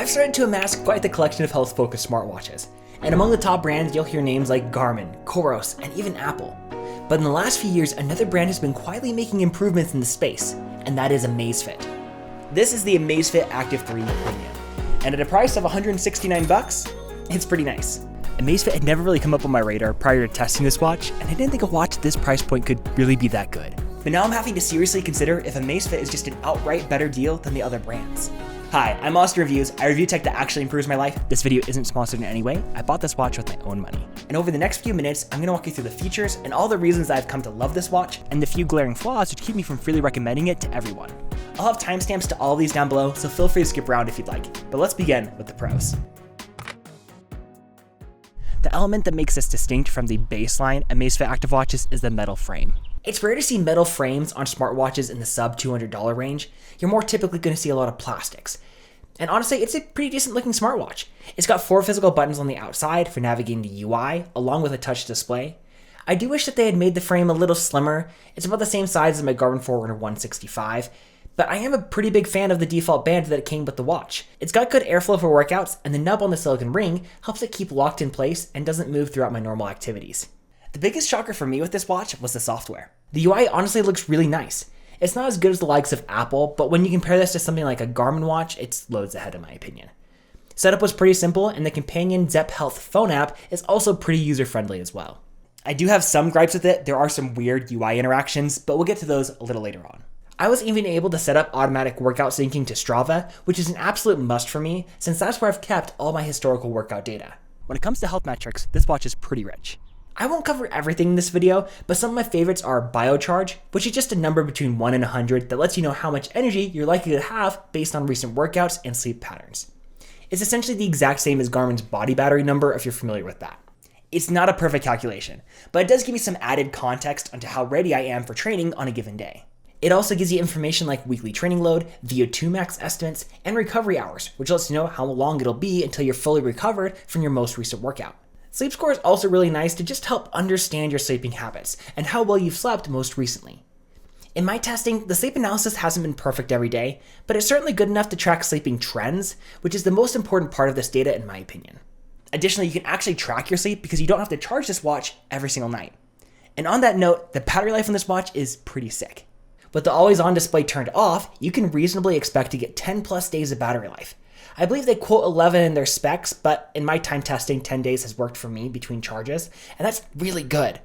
I've started to amass quite the collection of health-focused smartwatches, and among the top brands you'll hear names like Garmin, Coros, and even Apple. But in the last few years, another brand has been quietly making improvements in the space, and that is Amazfit. This is the Amazfit Active 3 Premium, and at a price of $169, it's pretty nice. Amazfit had never really come up on my radar prior to testing this watch, and I didn't think a watch at this price point could really be that good. But now I'm having to seriously consider if Amazfit is just an outright better deal than the other brands. Hi, I'm Austin Reviews. I review tech that actually improves my life. This video isn't sponsored in any way. I bought this watch with my own money. And over the next few minutes, I'm going to walk you through the features and all the reasons I've come to love this watch, and the few glaring flaws which keep me from freely recommending it to everyone. I'll have timestamps to all of these down below, so feel free to skip around if you'd like. But let's begin with the pros. The element that makes this distinct from the baseline Amazfit Active watches is the metal frame. It's rare to see metal frames on smartwatches in the sub $200 range. You're more typically going to see a lot of plastics. And honestly, it's a pretty decent looking smartwatch. It's got 4 physical buttons on the outside for navigating the UI, along with a touch display. I do wish that they had made the frame a little slimmer. It's about the same size as my Garmin Forerunner 165, but I am a pretty big fan of the default band that came with the watch. It's got good airflow for workouts, and the nub on the silicone ring helps it keep locked in place and doesn't move throughout my normal activities. The biggest shocker for me with this watch was the software. The UI honestly looks really nice. It's not as good as the likes of Apple, but when you compare this to something like a Garmin watch, it's loads ahead in my opinion. Setup was pretty simple, and the companion Zepp Health phone app is also pretty user-friendly as well. I do have some gripes with it. There are some weird UI interactions, but we'll get to those a little later on. I was even able to set up automatic workout syncing to Strava, which is an absolute must for me, since that's where I've kept all my historical workout data. When it comes to health metrics, this watch is pretty rich. I won't cover everything in this video, but some of my favorites are biocharge, which is just a number between 1 and 100 that lets you know how much energy you're likely to have based on recent workouts and sleep patterns. It's essentially the exact same as Garmin's body battery number if you're familiar with that. It's not a perfect calculation, but it does give me some added context onto how ready I am for training on a given day. It also gives you information like weekly training load, VO2 max estimates, and recovery hours, which lets you know how long it'll be until you're fully recovered from your most recent workout. Sleep score is also really nice to just help understand your sleeping habits and how well you've slept most recently. In my testing, the sleep analysis hasn't been perfect every day, but it's certainly good enough to track sleeping trends, which is the most important part of this data in my opinion. Additionally, you can actually track your sleep because you don't have to charge this watch every single night. And on that note, the battery life on this watch is pretty sick. With the always-on display turned off, you can reasonably expect to get 10 plus days of battery life. I believe they quote 11 in their specs, but in my time testing, 10 days has worked for me between charges, and that's really good.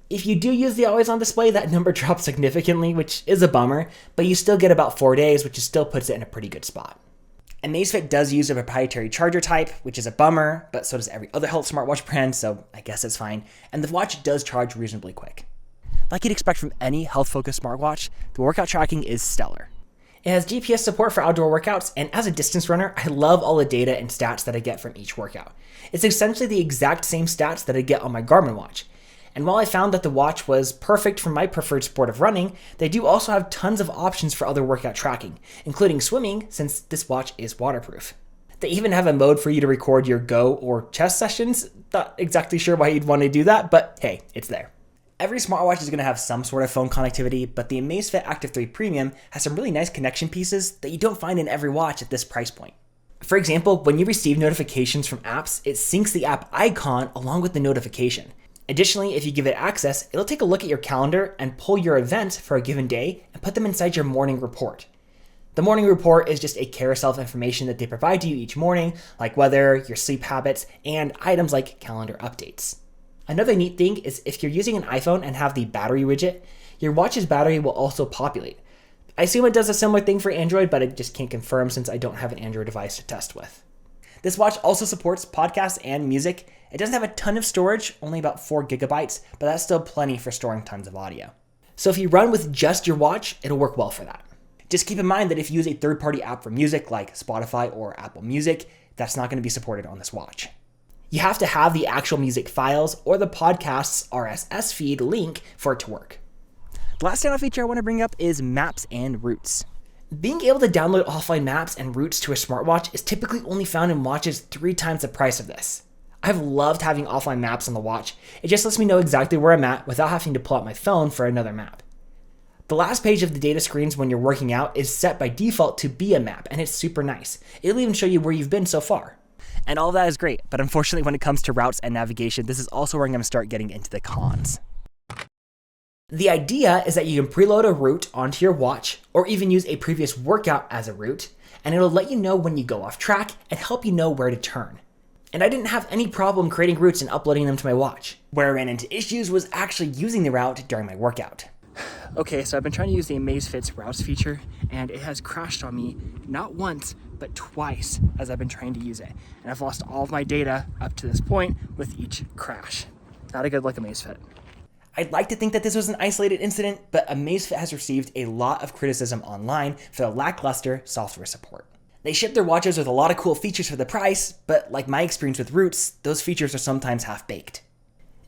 If you do use the always-on display, that number drops significantly, which is a bummer, but you still get about 4 days, which still puts it in a pretty good spot. Amazfit does use a proprietary charger type, which is a bummer, but so does every other health smartwatch brand, so I guess it's fine, and the watch does charge reasonably quick. Like you'd expect from any health-focused smartwatch, the workout tracking is stellar. It has GPS support for outdoor workouts, and as a distance runner, I love all the data and stats that I get from each workout. It's essentially the exact same stats that I get on my Garmin watch. And while I found that the watch was perfect for my preferred sport of running, they do also have tons of options for other workout tracking, including swimming, since this watch is waterproof. They even have a mode for you to record your go or chest sessions. Not exactly sure why you'd want to do that, but hey, it's there. Every smartwatch is going to have some sort of phone connectivity, but the Amazfit Active 3 Premium has some really nice connection pieces that you don't find in every watch at this price point. For example, when you receive notifications from apps, it syncs the app icon along with the notification. Additionally, if you give it access, it'll take a look at your calendar and pull your events for a given day and put them inside your morning report. The morning report is just a carousel of information that they provide to you each morning, like weather, your sleep habits, and items like calendar updates. Another neat thing is if you're using an iPhone and have the battery widget, your watch's battery will also populate. I assume it does a similar thing for Android, but I just can't confirm since I don't have an Android device to test with. This watch also supports podcasts and music. It doesn't have a ton of storage, only about 4 gigabytes, but that's still plenty for storing tons of audio. So if you run with just your watch, it'll work well for that. Just keep in mind that if you use a third-party app for music like Spotify or Apple Music, that's not going to be supported on this watch. You have to have the actual music files or the podcast's RSS feed link for it to work. The last standout feature I want to bring up is maps and routes. Being able to download offline maps and routes to a smartwatch is typically only found in watches 3 times the price of this. I've loved having offline maps on the watch. It just lets me know exactly where I'm at without having to pull out my phone for another map. The last page of the data screens when you're working out is set by default to be a map, and it's super nice. It'll even show you where you've been so far. And all that is great, but unfortunately when it comes to routes and navigation, this is also where I'm going to start getting into the cons. The idea is that you can preload a route onto your watch, or even use a previous workout as a route, and it'll let you know when you go off track and help you know where to turn. And I didn't have any problem creating routes and uploading them to my watch. Where I ran into issues was actually using the route during my workout. Okay, so I've been trying to use the Amazfit's routes feature, and it has crashed on me not once, but twice as I've been trying to use it. And I've lost all of my data up to this point with each crash. Not a good look, Amazfit. I'd like to think that this was an isolated incident, but Amazfit has received a lot of criticism online for the lackluster software support. They ship their watches with a lot of cool features for the price, but like my experience with routes, those features are sometimes half-baked.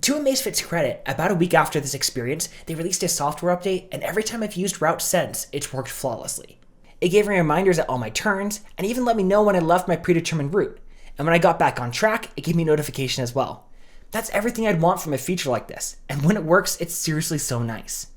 To Amazfit's credit, about a week after this experience, they released a software update, and every time I've used routes since, it's worked flawlessly. It gave me reminders at all my turns, and even let me know when I left my predetermined route. And when I got back on track, it gave me notification as well. That's everything I'd want from a feature like this, and when it works, it's seriously so nice.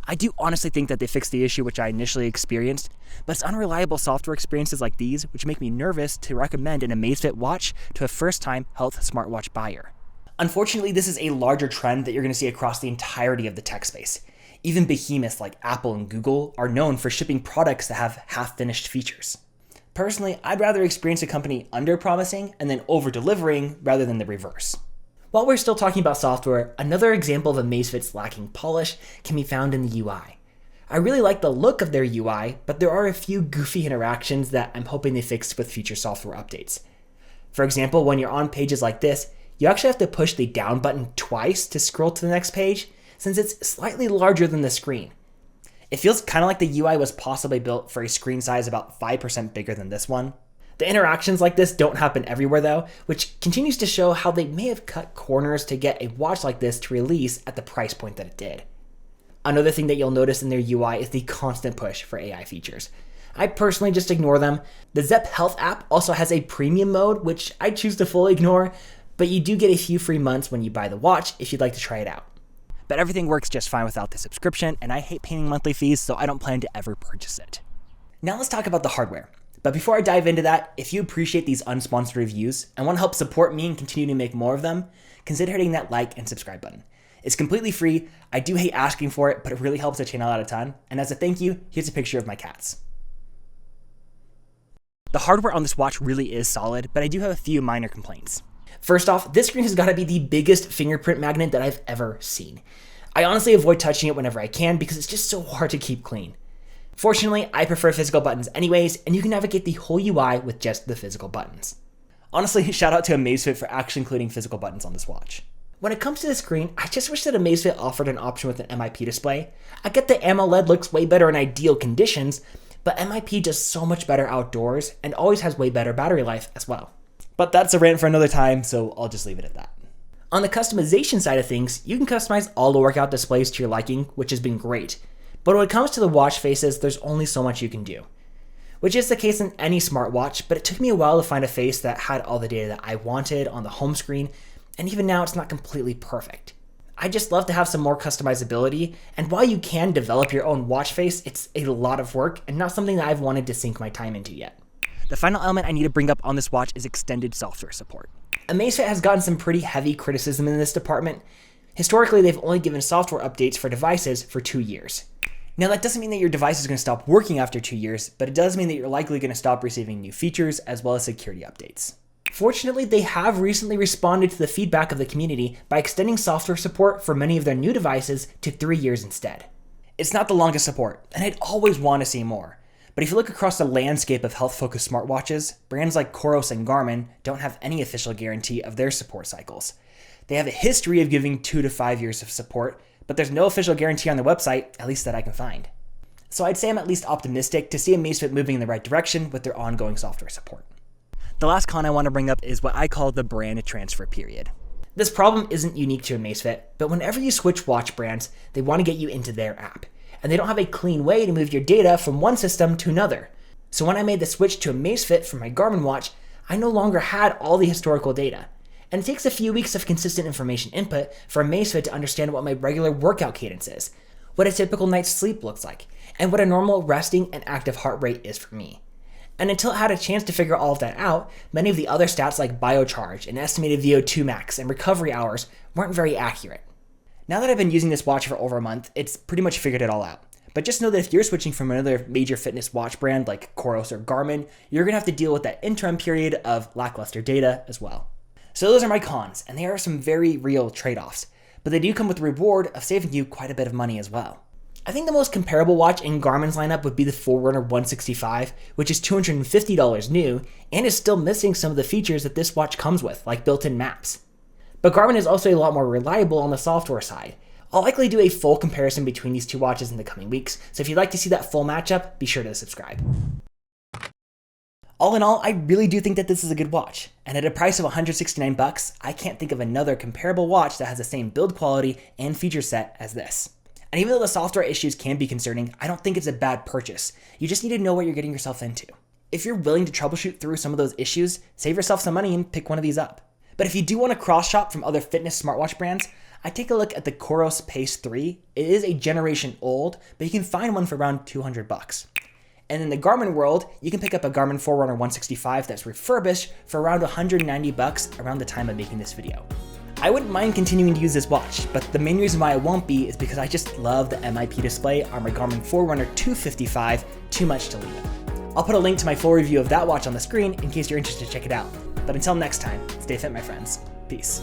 I do honestly think that they fixed the issue which I initially experienced, but it's unreliable software experiences like these which make me nervous to recommend an Amazfit watch to a first-time health smartwatch buyer. Unfortunately, this is a larger trend that you're going to see across the entirety of the tech space. Even behemoths like Apple and Google are known for shipping products that have half-finished features. Personally, I'd rather experience a company under-promising and then over-delivering rather than the reverse. While we're still talking about software, another example of Amazfit's lacking polish can be found in the UI. I really like the look of their UI, but there are a few goofy interactions that I'm hoping they fix with future software updates. For example, when you're on pages like this, you actually have to push the down button twice to scroll to the next page, since it's slightly larger than the screen. It feels kind of like the UI was possibly built for a screen size about 5% bigger than this one. The interactions like this don't happen everywhere though, which continues to show how they may have cut corners to get a watch like this to release at the price point that it did. Another thing that you'll notice in their UI is the constant push for AI features. I personally just ignore them. The Zepp Health app also has a premium mode, which I choose to fully ignore, but you do get a few free months when you buy the watch if you'd like to try it out. But everything works just fine without the subscription, and I hate paying monthly fees, so I don't plan to ever purchase it. Now let's talk about the hardware. But before I dive into that, if you appreciate these unsponsored reviews and want to help support me and continue to make more of them, consider hitting that like and subscribe button. It's completely free. I do hate asking for it, but it really helps the channel out a ton. And as a thank you, here's a picture of my cats. The hardware on this watch really is solid, but I do have a few minor complaints. First off, this screen has got to be the biggest fingerprint magnet that I've ever seen. I honestly avoid touching it whenever I can because it's just so hard to keep clean. Fortunately, I prefer physical buttons anyways, and you can navigate the whole UI with just the physical buttons. Honestly, shout out to Amazfit for actually including physical buttons on this watch. When it comes to the screen, I just wish that Amazfit offered an option with an MIP display. I get that AMOLED looks way better in ideal conditions, but MIP does so much better outdoors and always has way better battery life as well. But that's a rant for another time, so I'll just leave it at that. On the customization side of things, you can customize all the workout displays to your liking, which has been great. But when it comes to the watch faces, there's only so much you can do. Which is the case in any smartwatch, but it took me a while to find a face that had all the data that I wanted on the home screen, and even now it's not completely perfect. I just love to have some more customizability, and while you can develop your own watch face, it's a lot of work and not something that I've wanted to sink my time into yet. The final element I need to bring up on this watch is extended software support. Amazfit has gotten some pretty heavy criticism in this department. Historically, they've only given software updates for devices for 2 years. Now, that doesn't mean that your device is going to stop working after 2 years, but it does mean that you're likely going to stop receiving new features as well as security updates. Fortunately, they have recently responded to the feedback of the community by extending software support for many of their new devices to 3 years instead. It's not the longest support, and I'd always want to see more. But if you look across the landscape of health-focused smartwatches, brands like Coros and Garmin don't have any official guarantee of their support cycles. They have a history of giving 2 to 5 years of support, but there's no official guarantee on their website, at least that I can find. So I'd say I'm at least optimistic to see Amazfit moving in the right direction with their ongoing software support. The last con I want to bring up is what I call the brand transfer period. This problem isn't unique to Amazfit, but whenever you switch watch brands, they want to get you into their app, and they don't have a clean way to move your data from one system to another. So when I made the switch to Amazfit for my Garmin watch, I no longer had all the historical data. And it takes a few weeks of consistent information input for Amazfit to understand what my regular workout cadence is, what a typical night's sleep looks like, and what a normal resting and active heart rate is for me. And until I had a chance to figure all of that out, many of the other stats like biocharge and estimated VO2 max and recovery hours weren't very accurate. Now that I've been using this watch for over a month, it's pretty much figured it all out. But just know that if you're switching from another major fitness watch brand like Coros or Garmin, you're going to have to deal with that interim period of lackluster data as well. So those are my cons, and there are some very real trade-offs, but they do come with the reward of saving you quite a bit of money as well. I think the most comparable watch in Garmin's lineup would be the Forerunner 165, which is $250 new and is still missing some of the features that this watch comes with, like built-in maps. But Garmin is also a lot more reliable on the software side. I'll likely do a full comparison between these two watches in the coming weeks, so if you'd like to see that full matchup, be sure to subscribe. All in all, I really do think that this is a good watch, and at a price of $169, I can't think of another comparable watch that has the same build quality and feature set as this. And even though the software issues can be concerning, I don't think it's a bad purchase. You just need to know what you're getting yourself into. If you're willing to troubleshoot through some of those issues, save yourself some money and pick one of these up. But if you do want to cross-shop from other fitness smartwatch brands, I take a look at the Coros Pace 3. It is a generation old, but you can find one for around $200. And in the Garmin world, you can pick up a Garmin Forerunner 165 that's refurbished for around $190 around the time of making this video. I wouldn't mind continuing to use this watch, but the main reason why I won't be is because I just love the MIP display on my Garmin Forerunner 255 too much to leave it. I'll put a link to my full review of that watch on the screen in case you're interested to check it out. But until next time, stay fit, my friends. Peace.